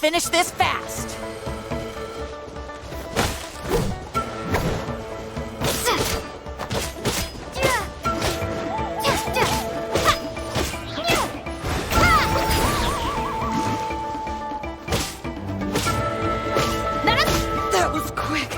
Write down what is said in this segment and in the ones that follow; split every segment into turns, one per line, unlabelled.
finish this fast. That was quick.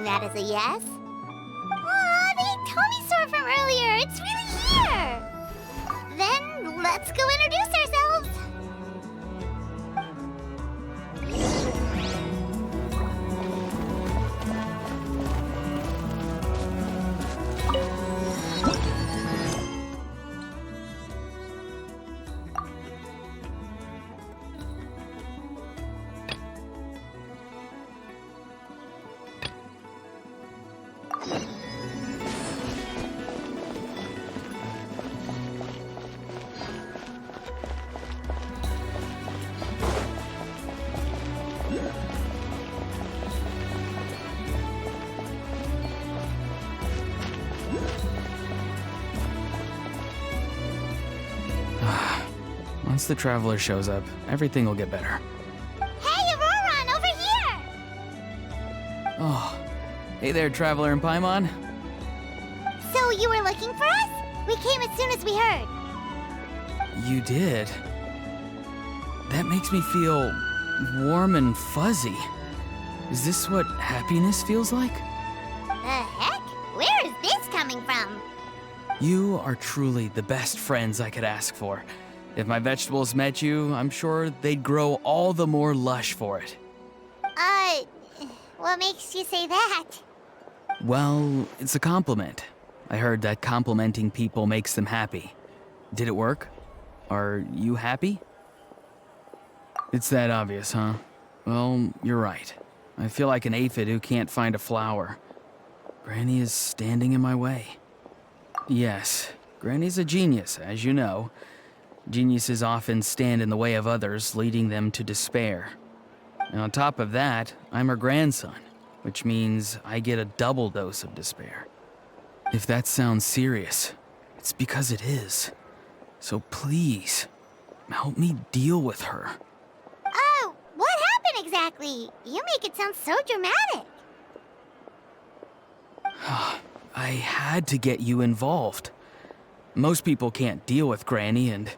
That is a yes. Aw, the Iktomi store from earlier. It's really here. Then let's go introduce ourselves.
Once the traveler shows up, everything will get better.
Hey, Auroran, over here!
Oh, hey there, traveler in Paimon.
So you were looking for us? We came as soon as we heard.
You did? That makes me feel warm and fuzzy. Is this what happiness feels like?
The heck? Where is this coming from?
You are truly the best friends I could ask for. If my vegetables met you, I'm sure they'd grow all the more lush for it.
What makes you say that?
Well, it's a compliment. I heard that complimenting people makes them happy. Did it work? Are you happy? It's that obvious, huh? Well, you're right. I feel like an aphid who can't find a flower. Granny is standing in my way. Yes, Granny's a genius, as you know. Geniuses often stand in the way of others, leading them to despair. And on top of that, I'm her grandson, which means I get a double dose of despair. If that sounds serious, it's because it is. So please, help me deal with her.
Oh, what happened exactly? You make it sound so dramatic.
I had to get you involved. Most people can't deal with Granny, and...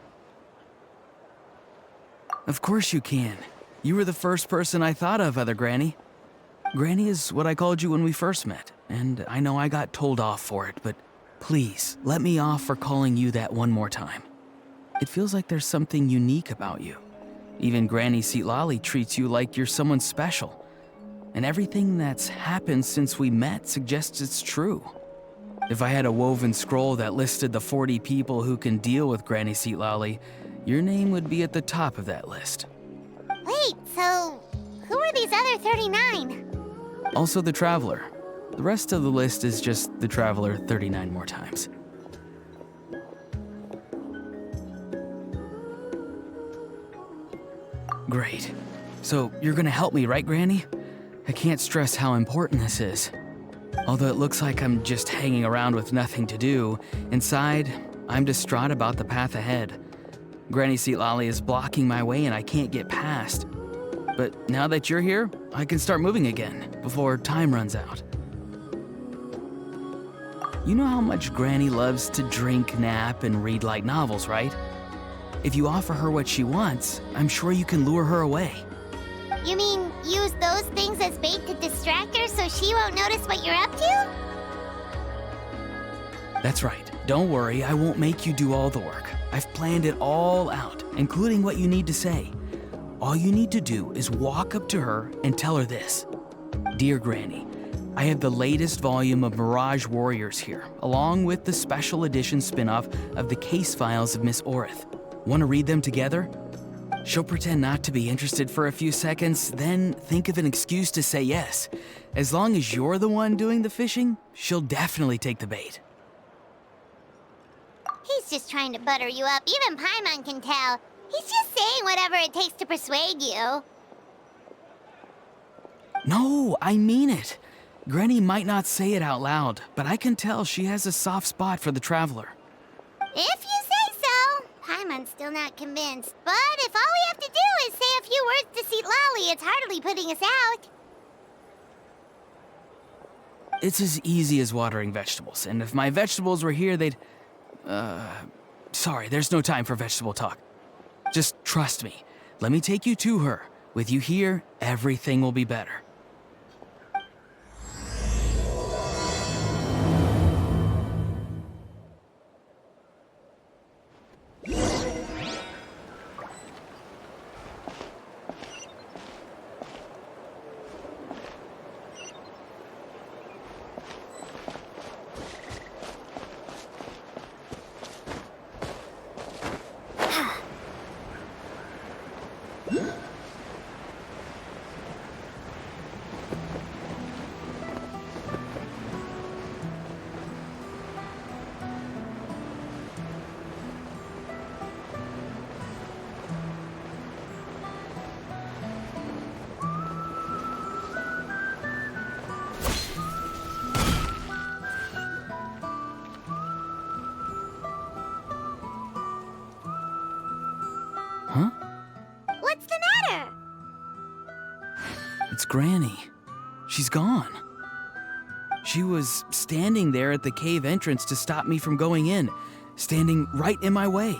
Of course you can. You were the first person I thought of, other Granny. Granny is what I called you when we first met, and I know I got told off for it, but please, let me off for calling you that one more time. It feels like there's something unique about you. Even Granny Seatlali treats you like you're someone special. And everything that's happened since we met suggests it's true. If I had a woven scroll that listed the 40 people who can deal with Granny Seatlali, your name would be at the top of that list.
Wait, so who are these other 39?
Also the Traveler. The rest of the list is just the Traveler 39 more times. Great. So you're gonna help me, right, Granny? I can't stress how important this is. Although it looks like I'm just hanging around with nothing to do, inside, I'm distraught about the path ahead. Granny Seatlali is blocking my way and I can't get past. But now that you're here, I can start moving again, before time runs out. You know how much Granny loves to drink, nap, and read light novels, right? If you offer her what she wants, I'm sure you can lure her away.
You mean use those things as bait to distract her so she won't notice what you're up to?
That's right. Don't worry, I won't make you do all the work. I've planned it all out, including what you need to say. All you need to do is walk up to her and tell her this. Dear Granny, I have the latest volume of Mirage Warriors here, along with the special edition spin-off of the case files of Miss Orith. Want to read them together? She'll pretend not to be interested for a few seconds, then think of an excuse to say yes. As long as you're the one doing the fishing, she'll definitely take the bait.
He's just trying to butter you up. Even Paimon can tell. He's just saying whatever it takes to persuade you.
No, I mean it. Granny might not say it out loud, but I can tell she has a soft spot for the Traveler.
If you say so. Paimon's still not convinced. But if all we have to do is say a few words to Seatlali, it's hardly putting us out.
It's as easy as watering vegetables, and if my vegetables were here, they'd... Sorry, there's no time for vegetable talk. Just trust me. Let me take you to her. With you here, everything will be better. Huh?
What's the matter?
It's Granny. She's gone. She was standing there at the cave entrance to stop me from going in, standing right in my way.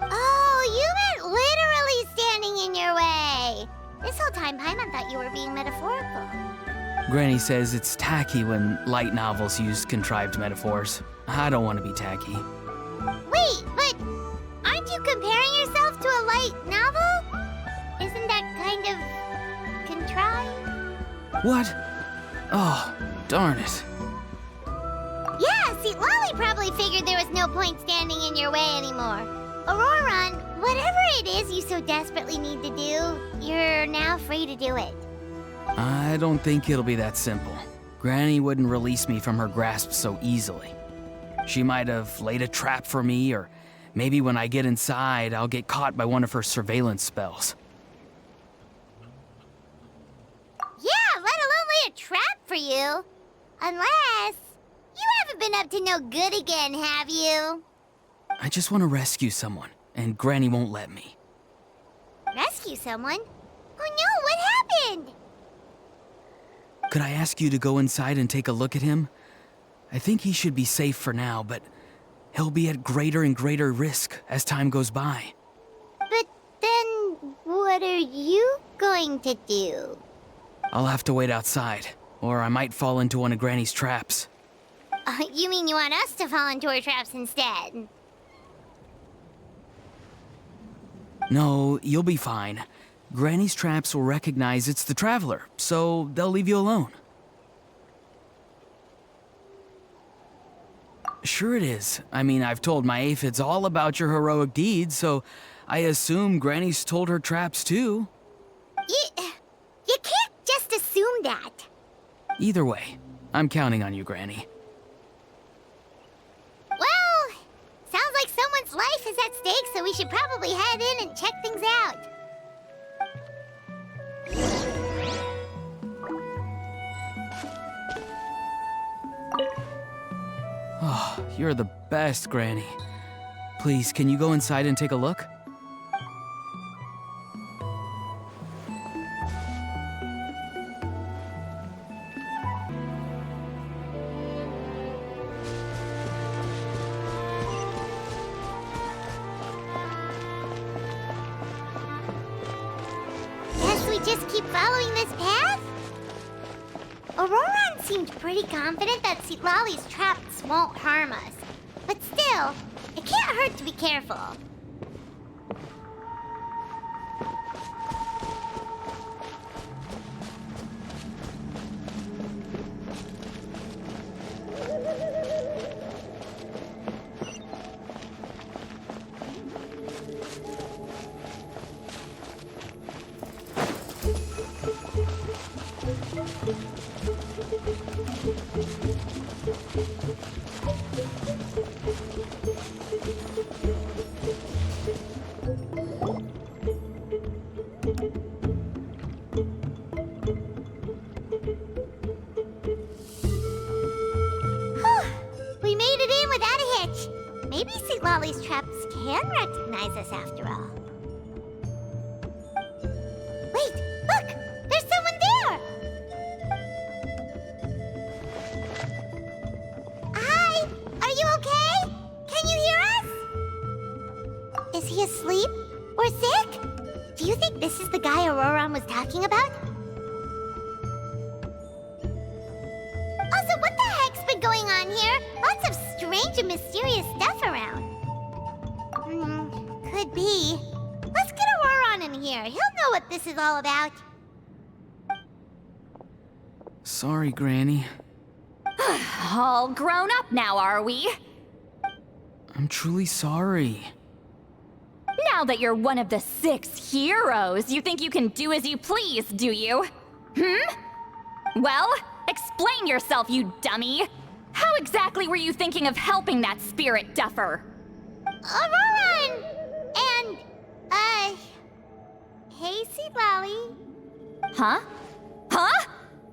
Oh, you meant literally standing in your way. This whole time, Paimon thought you were being metaphorical.
Granny says it's tacky when light novels use contrived metaphors. I don't want to be tacky.
Wait, but aren't you comparing yourself to a light novel? Isn't that kind of contrived?
What? Oh, darn it.
Yeah, see, Lolly probably figured there was no point standing in your way anymore. Auroron, whatever it is you so desperately need to do, you're now free to do it.
I don't think it'll be that simple. Granny wouldn't release me from her grasp so easily. She might have laid a trap for me, or maybe when I get inside, I'll get caught by one of her surveillance spells.
Yeah, let alone lay a trap for you. Unless you haven't been up to no good again, have you?
I just want to rescue someone, and Granny won't let me.
Rescue someone? Oh no, what happened?
Could I ask you to go inside and take a look at him? I think he should be safe for now, but he'll be at greater and greater risk as time goes by.
But then, what are you going to do?
I'll have to wait outside, or I might fall into one of Granny's traps.
You mean you want us to fall into her traps instead?
No, you'll be fine. Granny's traps will recognize it's the Traveler, so they'll leave you alone. Sure it is. I mean, I've told my aphids all about your heroic deeds, so I assume Granny's told her traps too.
You can't just assume that.
Either way, I'm counting on you, Granny.
Well, sounds like someone's life is at stake, so we should probably head in and check things out.
Oh, you're the best, Granny. Please, can you go inside and take a look?
Guess we just keep following this path? Auroran seemed pretty confident that Lolly's traps won't harm us. But still, it can't hurt to be careful. We made it in without a hitch. Maybe St. Lolly's traps can recognize us after all. Wait, look! There's someone there! Hi! Are you okay? Can you hear us? Is he asleep? Or sick? Do you think this is the guy Auroran was talking about? Also, what the heck's been going on here? Lots of strange and mysterious stuff around. Could be. Let's get Auroran in here. He'll know what this is all about.
Sorry, Granny.
All grown up now, are we?
I'm truly sorry.
Now that you're one of the 6 heroes, you think you can do as you please, do you? Well, explain yourself, you dummy! How exactly were you thinking of helping that spirit duffer?
Auroran! And, hey, St. Lolly.
Huh? Huh?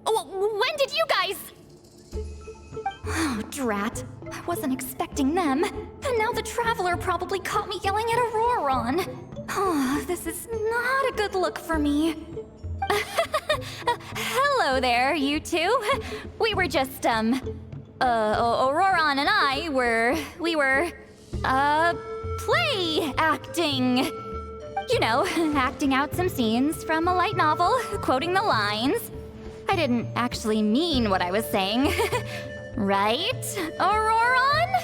When did you guys... Oh, drat. I wasn't expecting them. And now the Traveler probably caught me yelling at Auroran. Oh, this is not a good look for me. Hello there, you two. We were just, Auroran and I we were play acting. You know, acting out some scenes from a light novel, quoting the lines. I didn't actually mean what I was saying. Right, Auroran?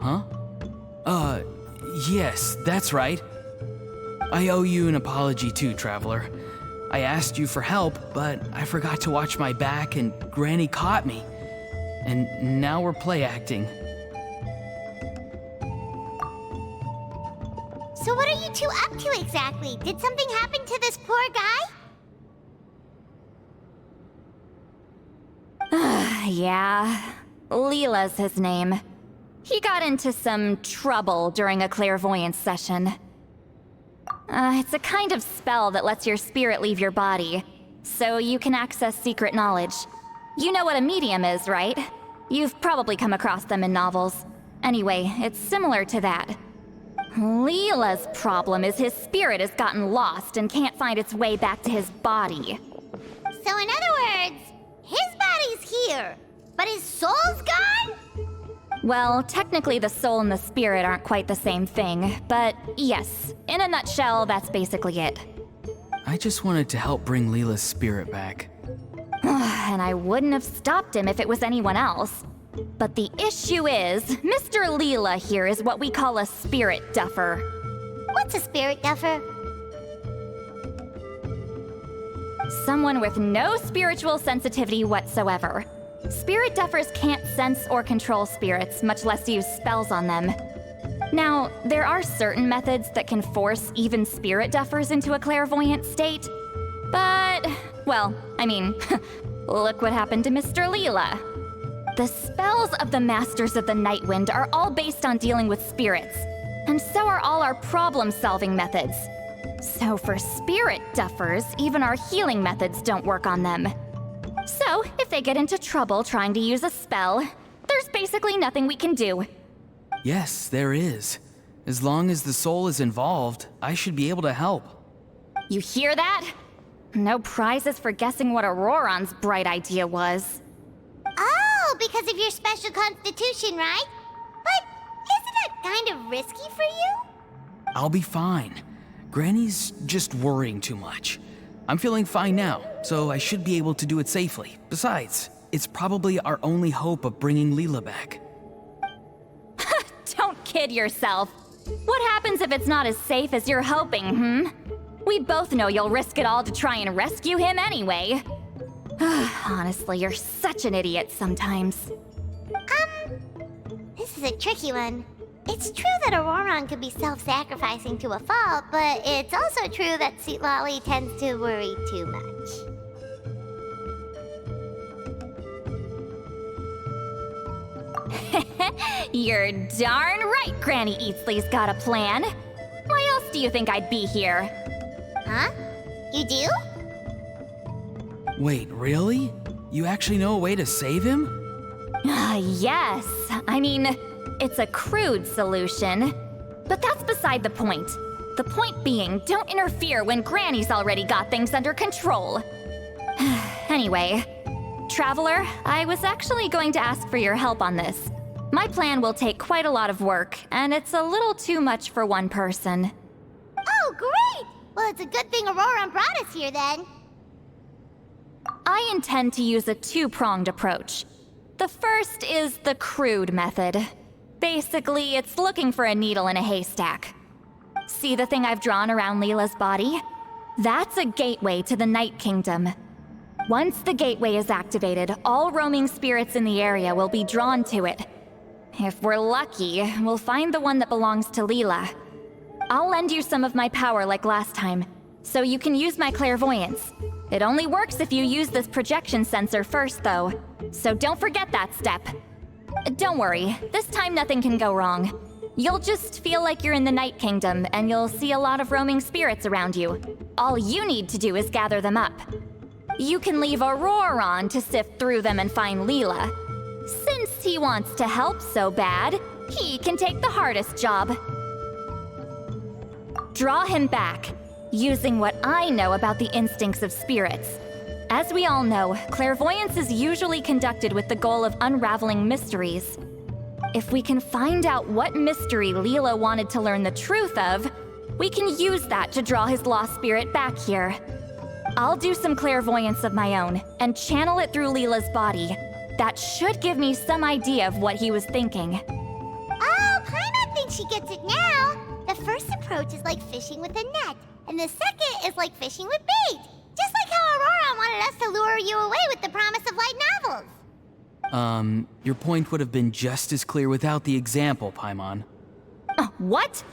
Huh? Yes, that's right. I owe you an apology too, Traveler. I asked you for help, but I forgot to watch my back and Granny caught me. And now we're play acting.
So what are you two up to exactly? Did something happen to this poor guy?
Yeah, Leela's his name. He got into some trouble during a clairvoyance session. It's a kind of spell that lets your spirit leave your body, so you can access secret knowledge. You know what a medium is, right? You've probably come across them in novels. Anyway, it's similar to that. Leela's problem is his spirit has gotten lost and can't find its way back to his body.
So in other words, his body's here, but his soul's gone?
Well, technically the soul and the spirit aren't quite the same thing, but yes, in a nutshell, that's basically it.
I just wanted to help bring Leela's spirit back.
And I wouldn't have stopped him if it was anyone else. But the issue is, Mr. Leela here is what we call a spirit duffer.
What's a spirit duffer?
Someone with no spiritual sensitivity whatsoever. Spirit duffers can't sense or control spirits, much less use spells on them. Now, there are certain methods that can force even spirit duffers into a clairvoyant state. But, well, I mean, look what happened to Mr. Leela. The spells of the Masters of the Nightwind are all based on dealing with spirits, and so are all our problem-solving methods. So for spirit duffers, even our healing methods don't work on them. So, if they get into trouble trying to use a spell, there's basically nothing we can do.
Yes, there is. As long as the soul is involved, I should be able to help.
You hear that? No prizes for guessing what Auroron's bright idea was.
Oh, because of your special constitution, right? But isn't that kind of risky for you?
I'll be fine. Granny's just worrying too much. I'm feeling fine now, so I should be able to do it safely. Besides, it's probably our only hope of bringing Leela back.
Don't kid yourself. What happens if it's not as safe as you're hoping, We both know you'll risk it all to try and rescue him anyway. Honestly, you're such an idiot sometimes.
This is a tricky one. It's true that Auroron could be self-sacrificing to a fault, but it's also true that Sweet Lolly tends to worry too much.
You're darn right Granny Eatsley's got a plan. Why else do you think I'd be here?
Huh? You do?
Wait, really? You actually know a way to save him?
Yes. I mean, it's a crude solution. But that's beside the point. The point being, don't interfere when Granny's already got things under control. Anyway, Traveler, I was actually going to ask for your help on this. My plan will take quite a lot of work, and it's a little too much for one person.
Oh, great! Well, it's a good thing Auroron brought us here then.
I intend to use a two-pronged approach. The first is the crude method. Basically, it's looking for a needle in a haystack. See the thing I've drawn around Leela's body? That's a gateway to the Night Kingdom. Once the gateway is activated, all roaming spirits in the area will be drawn to it. If we're lucky, we'll find the one that belongs to Leela. I'll lend you some of my power like last time, so you can use my clairvoyance. It only works if you use this projection sensor first, though, so don't forget that step. Don't worry, this time nothing can go wrong. You'll just feel like you're in the Night Kingdom, and you'll see a lot of roaming spirits around you. All you need to do is gather them up. You can leave Auroron to sift through them and find Leela. Since he wants to help so bad, he can take the hardest job. Draw him back, using what I know about the instincts of spirits. As we all know, clairvoyance is usually conducted with the goal of unraveling mysteries. If we can find out what mystery Leela wanted to learn the truth of, we can use that to draw his lost spirit back here. I'll do some clairvoyance of my own and channel it through Leela's body. That should give me some idea of what he was thinking.
Oh, Paimon thinks she gets it now. The first approach is like fishing with a net, and the second is like fishing with bait. Just like how Auroron wanted us to lure you away with the promise of light novels.
Your point would have been just as clear without the example, Paimon.
What?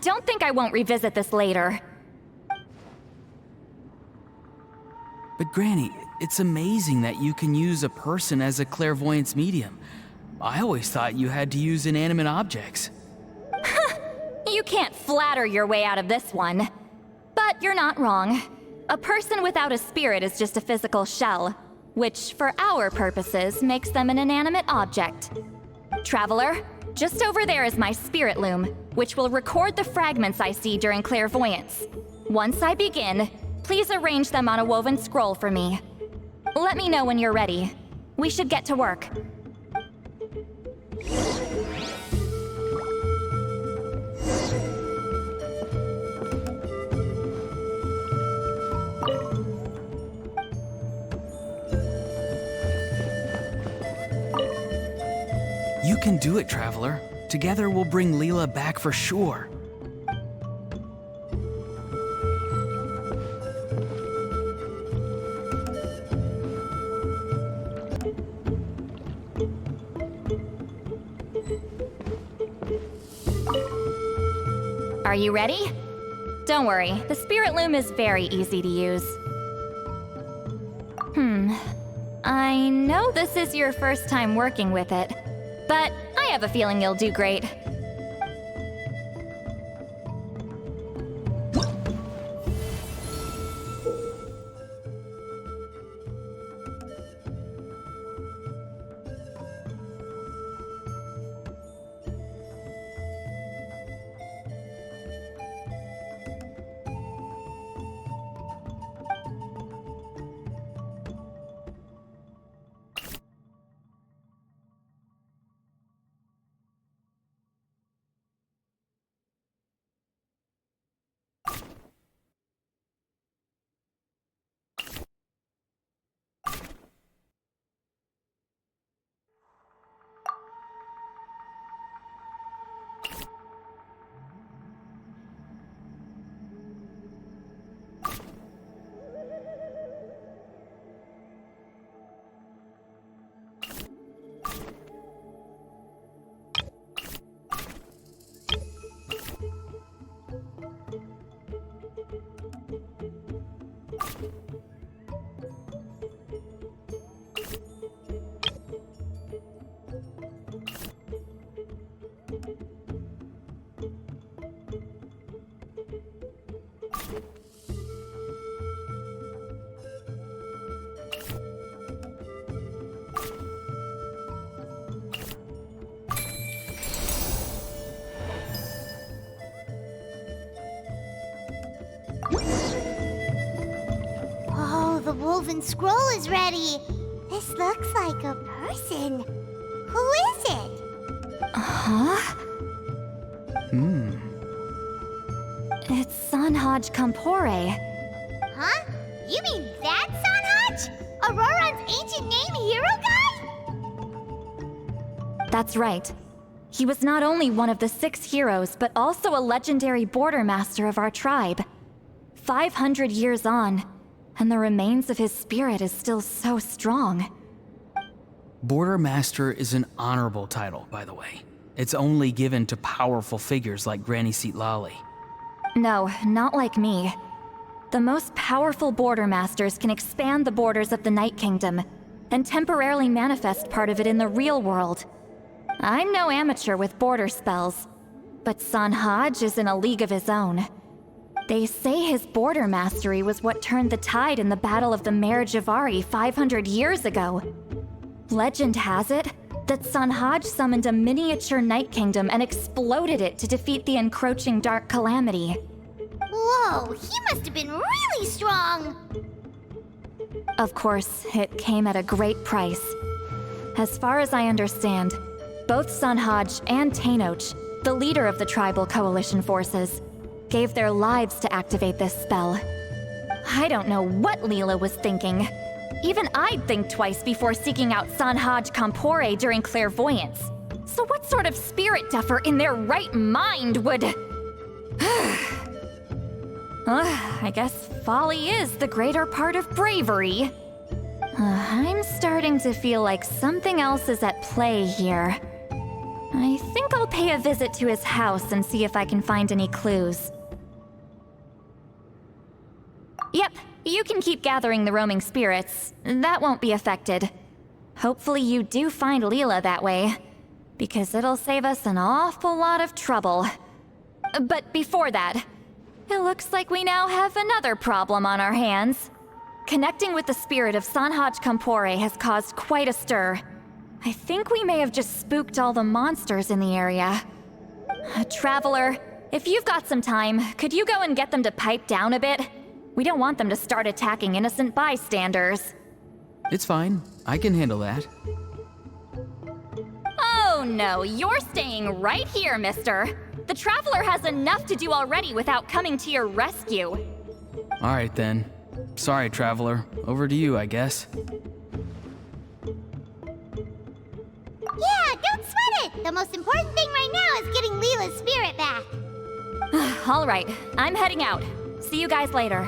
Don't think I won't revisit this later.
But Granny, it's amazing that you can use a person as a clairvoyance medium. I always thought you had to use inanimate objects.
You can't flatter your way out of this one. But you're not wrong. A person without a spirit is just a physical shell. which for our purposes makes them an inanimate object. Traveler, just over there is my spirit loom, which will record the fragments I see during clairvoyance. Once I begin, please arrange them on a woven scroll for me. Let me know when you're ready. We should get to work.
You can do it, Traveler. Together we'll bring Leela back for sure.
Are you ready? Don't worry, the spirit loom is very easy to use. I know this is your first time working with it, but I have a feeling you'll do great.
Oh, the woven scroll is ready. This looks like a person. Who is it?
Huh? It's Sanhaj Kampore.
Huh? You mean that Sanhaj? Auroran's ancient name hero guy?
That's right. He was not only one of the 6 heroes, but also a legendary border master of our tribe. 500 years on, and the remains of his spirit is still so strong.
Border Master is an honorable title, by the way. It's only given to powerful figures like Granny Lali.
No, not like me. The most powerful border masters can expand the borders of the Night Kingdom and temporarily manifest part of it in the real world. I'm no amateur with border spells, but Sanhaj is in a league of his own. They say his border mastery was what turned the tide in the Battle of the Mare Javari 500 years ago. Legend has it that Sanhaj summoned a miniature Night Kingdom and exploded it to defeat the encroaching Dark Calamity.
Whoa, he must have been really strong.
Of course, it came at a great price. As far as I understand, both Sanhaj and Tainoch, the leader of the tribal coalition forces, gave their lives to activate this spell. I don't know what Leela was thinking. Even I'd think twice before seeking out Sanhaj Kampore during clairvoyance. So what sort of spirit duffer in their right mind would... I guess folly is the greater part of bravery. I'm starting to feel like something else is at play here. I think I'll pay a visit to his house and see if I can find any clues. Yep, you can keep gathering the roaming spirits. That won't be affected. Hopefully you do find Leela that way, because it'll save us an awful lot of trouble. But before that, it looks like we now have another problem on our hands. Connecting with the spirit of Sanhaj Kampore has caused quite a stir. I think we may have just spooked all the monsters in the area. Traveler, if you've got some time, could you go and get them to pipe down a bit? We don't want them to start attacking innocent bystanders.
It's fine. I can handle that.
Oh no, you're staying right here, mister. The Traveler has enough to do already without coming to your rescue.
All right then. Sorry, Traveler. Over to you, I guess.
Yeah, don't sweat it! The most important thing right now is getting Leela's spirit back.
All right, I'm heading out. See you guys later.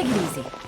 Take it easy.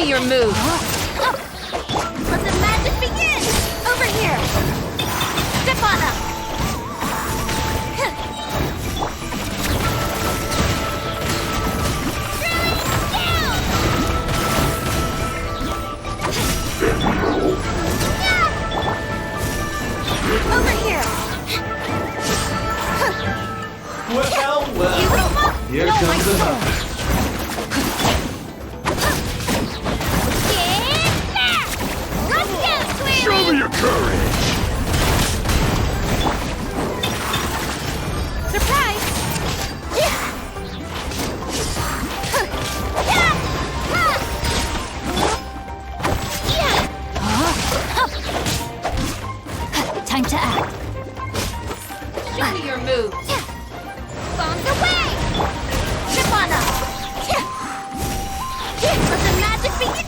me your move.
Let the magic begin! Over here! Step on up! Over here!
Well, here comes the hunt.
Show me
your courage!
surprise!
Time to act.
Show me your move.
Bombs away! Chip on up! Let the magic begin!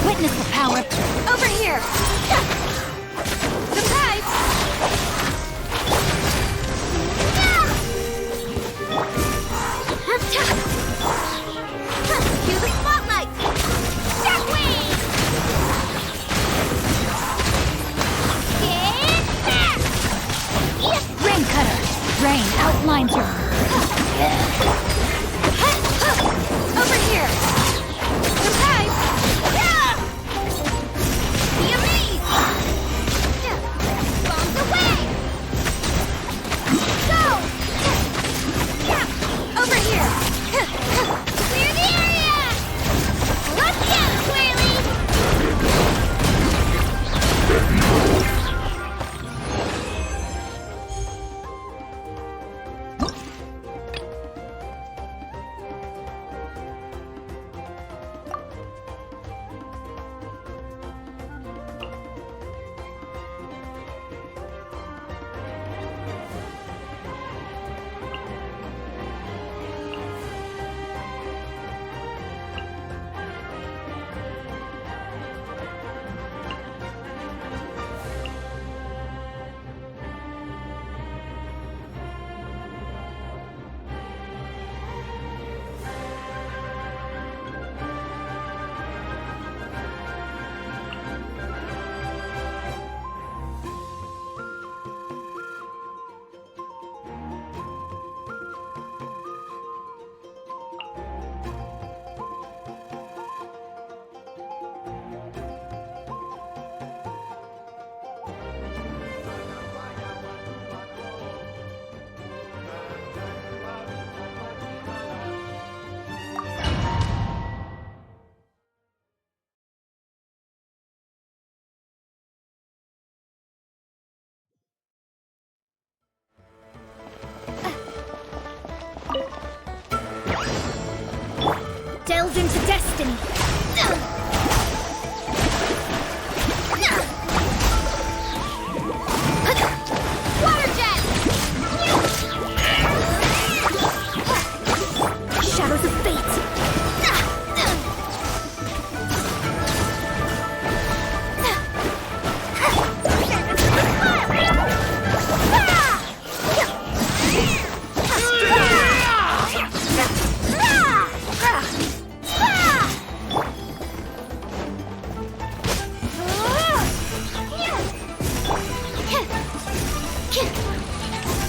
Witness the power.
Over here! Surprise! Cue the spotlight! Shockwave! Get back!
Rain cutter. Rain outlines your.
Over here! Surprise! Be amazed! Bombs away! Go! Over here! Clear the area! Let's get it, Whaley!
Delve into destiny.
Water jet!
Shadows of fate.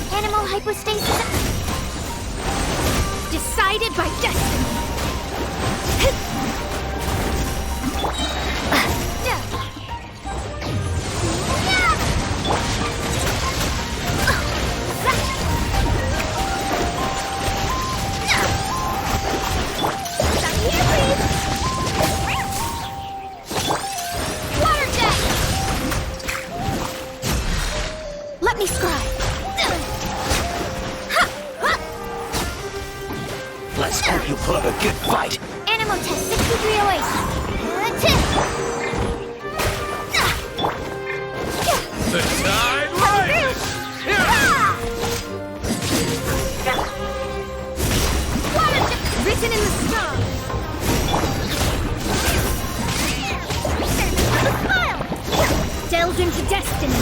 Animal hypostasis decided by destiny. Water jet!
Let me scribe.
Let's hope you put up a good fight.
Animal test 6308.
The tide rises!
Water jet written in the stars. Smile.
Delve into destiny.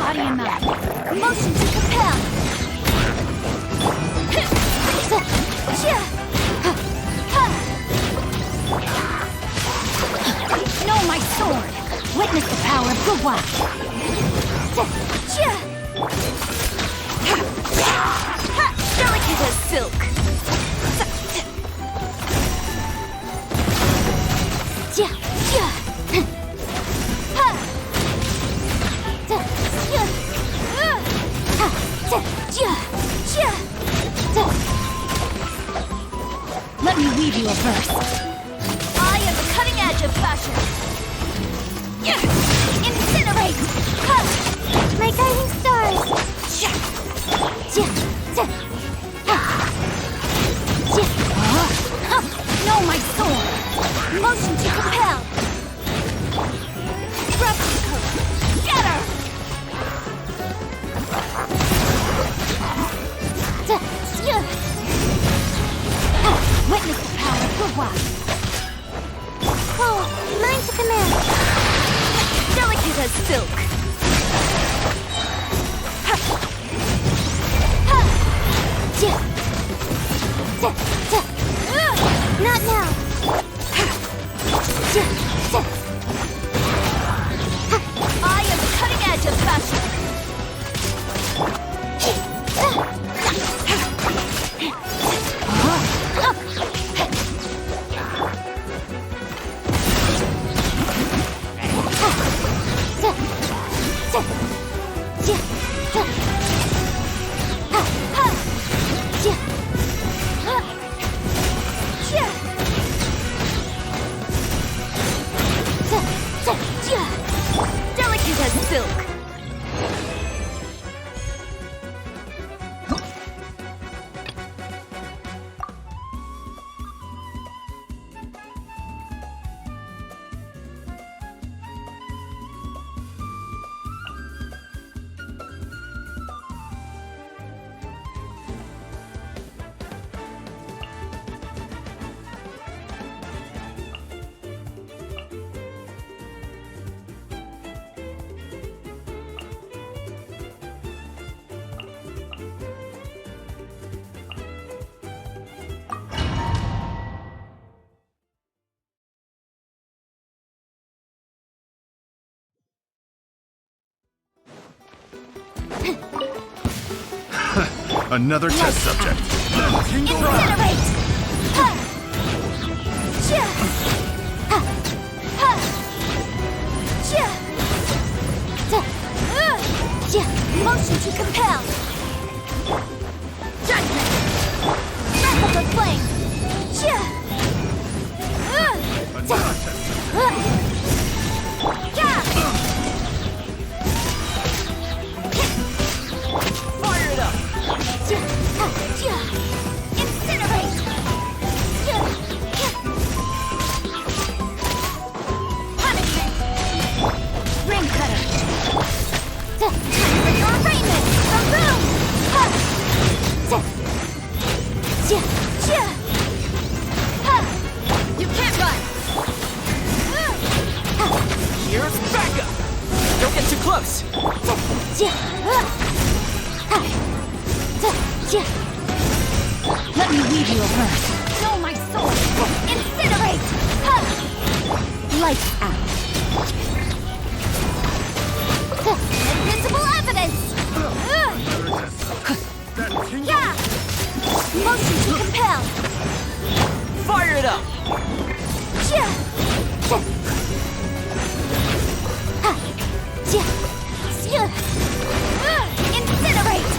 body and mouth. Motion to compel. Know my sword. Witness the power of the wild. Delicate as silk. Let me weave you a verse. I am the cutting edge of fashion. Incinerate!
My guiding stars!
Know my sword! Motion to compel! Replicate! Get her! Witness the power of the wild.
Oh, mine's the command.
Delicate as silk.
Not now.
I am the cutting edge of fashion. Delicate as silk.
Another test subject.
Incinerate! Motion to compel! Judgment! Knuckle the flame!
Another test.
Fire it up! Incinerate! Punishment! Ring cutter! Time for your arraignment! The room! You can't run!
Here's backup! Don't get too close!
Let me weave you a verse. Know my sword! Incinerate! Lights out. Invincible evidence! Motion to compel!
Fire it up!
Incinerate!